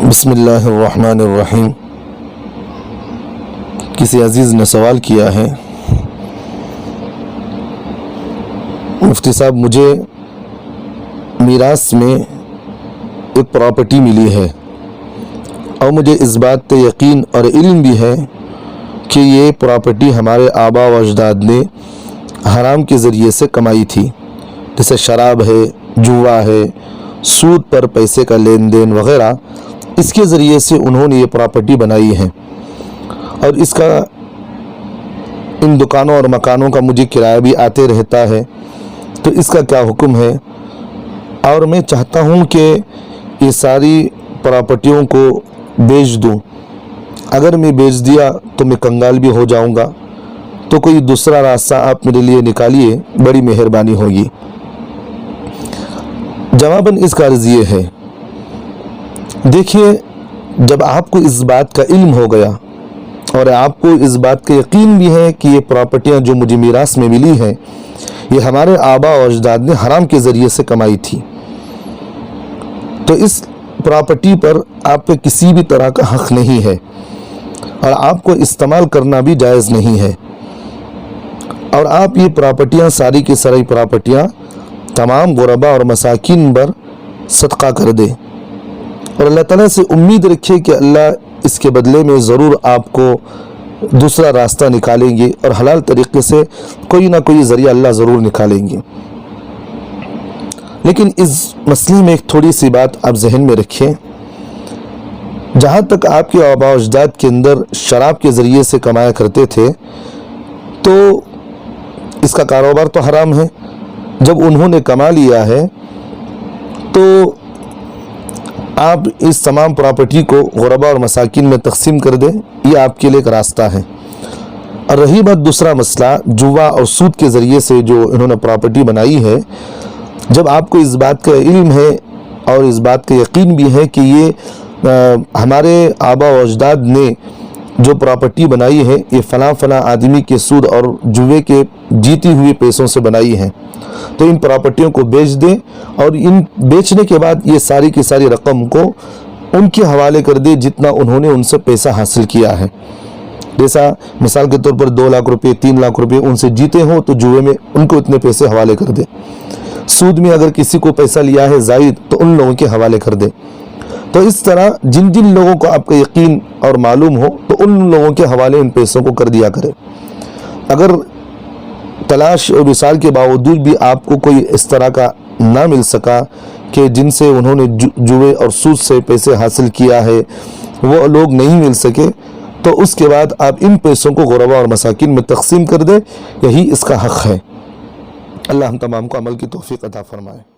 بسم اللہ الرحمن الرحیم۔ کسی عزیز نے سوال کیا ہے، مفتی صاحب مجھے میراث میں ایک پراپرٹی ملی ہے اور مجھے اس بات پہ یقین اور علم بھی ہے کہ یہ پراپرٹی ہمارے آبا و اجداد نے حرام کے ذریعے سے کمائی تھی، جیسے شراب ہے، جوا ہے، سود پر پیسے کا لین دین وغیرہ، اس کے ذریعے سے انہوں نے یہ پراپرٹی بنائی ہے، اور اس کا ان دکانوں اور مکانوں کا مجھے کرایہ بھی آتے رہتا ہے، تو اس کا کیا حکم ہے؟ اور میں چاہتا ہوں کہ یہ ساری پراپرٹیوں کو بیچ دوں۔ اگر میں بیچ دیا تو میں کنگال بھی ہو جاؤں گا، تو کوئی دوسرا راستہ آپ میرے لیے نکالیے، بڑی مہربانی ہوگی۔ جواباً اس کا عرض یہ ہے، دیکھیے، جب آپ کو اس بات کا علم ہو گیا اور آپ کو اس بات کا یقین بھی ہے کہ یہ پراپرٹیاں جو مجھے میراث میں ملی ہیں یہ ہمارے آبا و اجداد نے حرام کے ذریعے سے کمائی تھی، تو اس پراپرٹی پر آپ پہ کسی بھی طرح کا حق نہیں ہے اور آپ کو استعمال کرنا بھی جائز نہیں ہے، اور آپ یہ پراپرٹیاں ساری کی ساری پراپرٹیاں تمام غربا اور مساکین پر صدقہ کر دے، اور اللہ تعالیٰ سے امید رکھے کہ اللہ اس کے بدلے میں ضرور آپ کو دوسرا راستہ نکالیں گے اور حلال طریقے سے کوئی نہ کوئی ذریعہ اللہ ضرور نکالیں گے۔ لیکن اس مسئلے میں ایک تھوڑی سی بات آپ ذہن میں رکھیں، جہاں تک آپ کے آباء و اجداد کے اندر شراب کے ذریعے سے کمایا کرتے تھے تو اس کا کاروبار تو حرام ہے۔ جب انہوں نے کما لیا ہے تو آپ اس تمام پراپرٹی کو غربا اور مساکین میں تقسیم کر دیں، یہ آپ کے لیے ایک راستہ ہے۔ اور رہی بات دوسرا مسئلہ، جوا اور سود کے ذریعے سے جو انہوں نے پراپرٹی بنائی ہے، جب آپ کو اس بات کا علم ہے اور اس بات کا یقین بھی ہے کہ یہ ہمارے آبا و اجداد نے جو پراپرٹی بنائی ہے یہ فلاں آدمی کے سود اور جوے کے جیتی ہوئے پیسوں سے بنائی ہے، تو ان پراپرٹیوں کو بیچ دیں اور ان بیچنے کے بعد یہ ساری کی ساری رقم کو ان کے حوالے کر دیں جتنا انہوں نے ان سے پیسہ حاصل کیا ہے۔ جیسا مثال کے طور پر 2 لاکھ روپے 3 لاکھ روپے ان سے جیتے ہوں تو جوے میں ان کو اتنے پیسے حوالے کر دیں، سود میں اگر کسی کو پیسہ لیا ہے زائد تو ان لوگوں کے حوالے کر دیں۔ تو اس طرح جن لوگوں کو آپ کا یقین اور معلوم ہو تو ان لوگوں کے حوالے ان پیسوں کو کر دیا کرے۔ اگر تلاش اور وصال کے باوجود بھی آپ کو کوئی اس طرح کا نہ مل سکا کہ جن سے انہوں نے جوے اور سود سے پیسے حاصل کیا ہے وہ لوگ نہیں مل سکے، تو اس کے بعد آپ ان پیسوں کو غربا اور مساکین میں تقسیم کر دیں، یہی اس کا حق ہے۔ اللہ ہم تمام کو عمل کی توفیق عطا فرمائے۔